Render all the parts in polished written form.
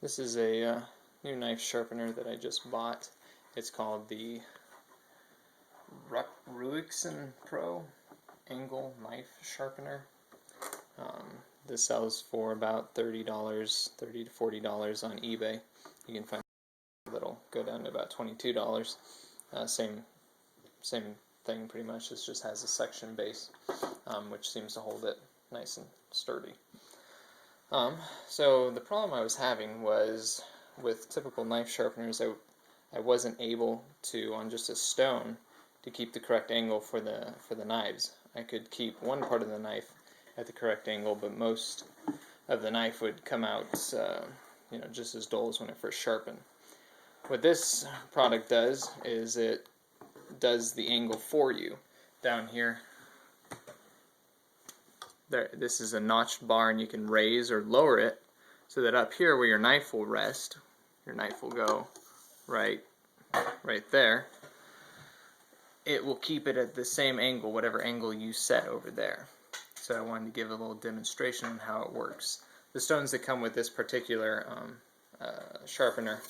This is a new knife sharpener that I just bought. It's called the Ruixin Pro Angle Knife Sharpener. This sells for about $30 to $40 on eBay. You can find that'll go down to about $22. Same thing pretty much. It just has a section base, which seems to hold it nice and sturdy. So the problem I was having was with typical knife sharpeners, I wasn't able to, on just a stone, to keep the correct angle for the knives. I could keep one part of the knife at the correct angle, but most of the knife would come out just as dull as when it first sharpened. What this product does is it does the angle for you. Down here, this is a notched bar, and you can raise or lower it so that up here where your knife will rest, your knife will go right there. It will keep it at the same angle, whatever angle you set over there. So I wanted to give a little demonstration on how it works. The stones that come with this particular sharpener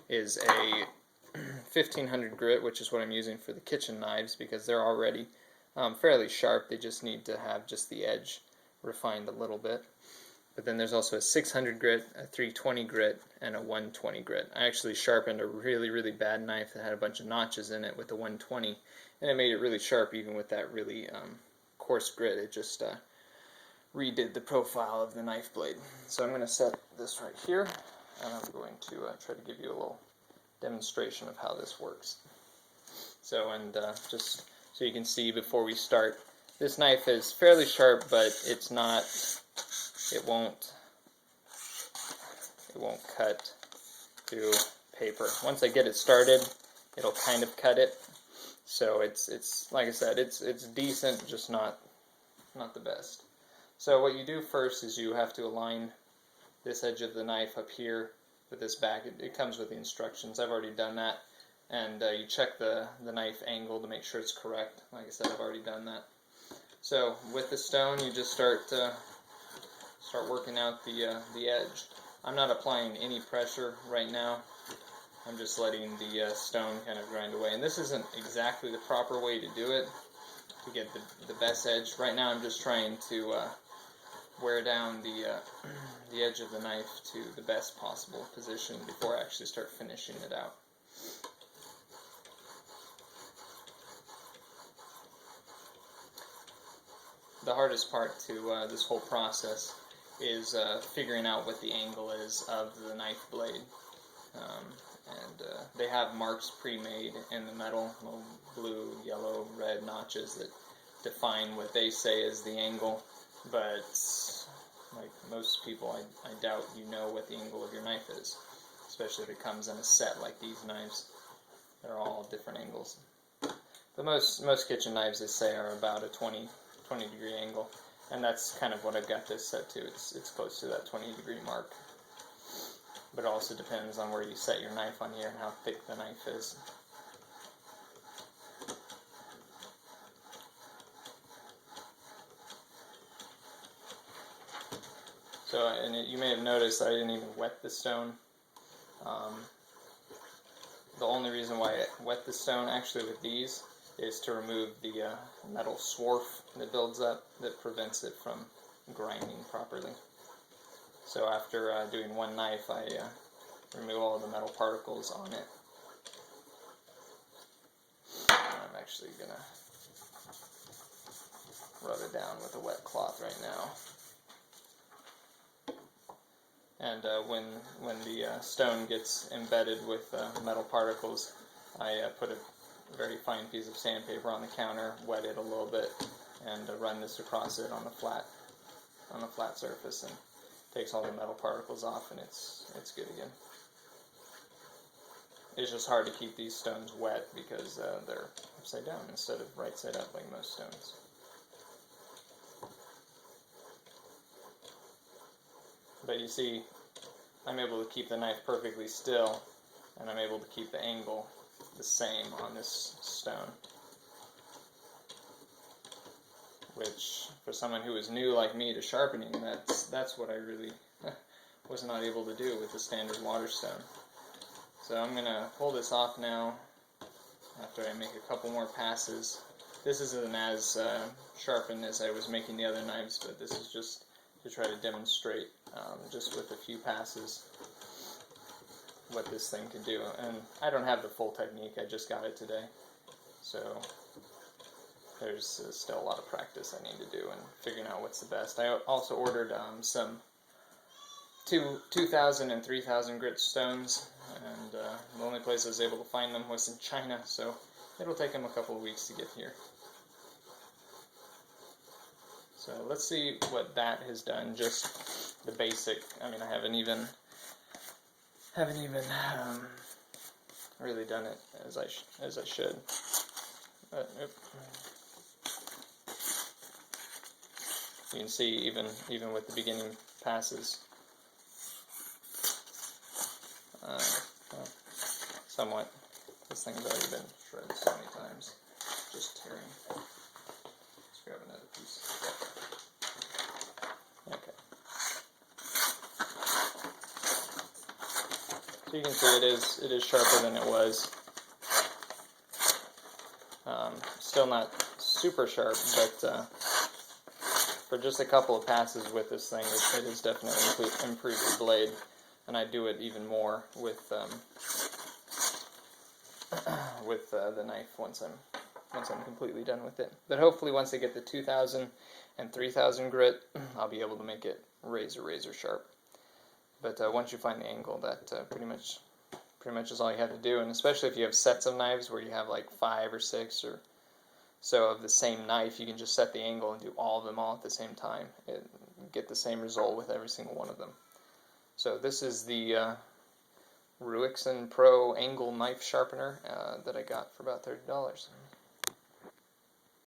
is a 1500 grit, which is what I'm using for the kitchen knives because they're already fairly sharp. They just need to have just the edge refined a little bit. But then there's also a 600 grit, a 320 grit, and a 120 grit. I actually sharpened a really bad knife that had a bunch of notches in it with the 120, and it made it really sharp even with that really coarse grit. It just redid the profile of the knife blade. So I'm going to set this right here, and I'm going to try to give you a little demonstration of how this works. So, just so you can see before we start, this knife is fairly sharp, but it's not, it won't cut through paper. Once I get it started, it'll kind of cut it. So it's like I said, it's decent, just not the best. So what you do first is you have to align this edge of the knife up here with this back. It comes with the instructions. I've already done that. And you check the knife angle to make sure it's correct. Like I said, I've already done that. So with the stone, you just start working out the edge. I'm not applying any pressure right now. I'm just letting the stone kind of grind away. And this isn't exactly the proper way to do it to get the best edge. Right now, I'm just trying to wear down the edge of the knife to the best possible position before I actually start finishing it out. The hardest part to this whole process is figuring out what the angle is of the knife blade. They have marks pre-made in the metal, little blue, yellow, red notches that define what they say is the angle, but like most people, I doubt you know what the angle of your knife is, especially if it comes in a set like these knives. They're all different angles. But most kitchen knives, they say, are about a 20 degree angle, and that's kind of what I've got this set to. It's close to that 20 degree mark. But it also depends on where you set your knife on here and how thick the knife is. So, you may have noticed I didn't even wet the stone. The only reason why I wet the stone actually with these is to remove the metal swarf that builds up that prevents it from grinding properly. So after doing one knife, I remove all of the metal particles on it. I'm actually going to rub it down with a wet cloth right now. And when the stone gets embedded with metal particles, I put a very fine piece of sandpaper on the counter, wet it a little bit, and run this across it on the flat surface, and takes all the metal particles off, and it's good again. It's just hard to keep these stones wet because they're upside down instead of right side up like most stones. But you see, I'm able to keep the knife perfectly still, and I'm able to keep the angle the same on this stone. Which, for someone who is new like me to sharpening, that's what I really was not able to do with the standard Waterstone. So I'm going to pull this off now after I make a couple more passes. This isn't as sharpened as I was making the other knives, but this is just to try to demonstrate, just with a few passes, what this thing can do. And I don't have the full technique, I just got it today. So there's still a lot of practice I need to do and figuring out what's the best. I also ordered some 2,000 and 3,000 grit stones, and the only place I was able to find them was in China, so it'll take them a couple of weeks to get here. So let's see what that has done, just the basic. I mean, I haven't even really done it as I should. But, you can see even with the beginning passes, well, somewhat. This thing's already been shredded so many times, just tearing. Let's grab another piece. Okay. So you can see it is sharper than it was. Still not super sharp, but for just a couple of passes with this thing, it has definitely improved the blade, and I do it even more with the knife once I'm completely done with it. But hopefully, once I get the 2,000 and 3,000 grit, I'll be able to make it razor sharp. But once you find the angle, that pretty much is all you have to do. And especially if you have sets of knives where you have like 5 or 6 or so of the same knife, you can just set the angle and do all of them all at the same time and get the same result with every single one of them. So this is the Ruixin Pro Angle Knife Sharpener that I got for about $30.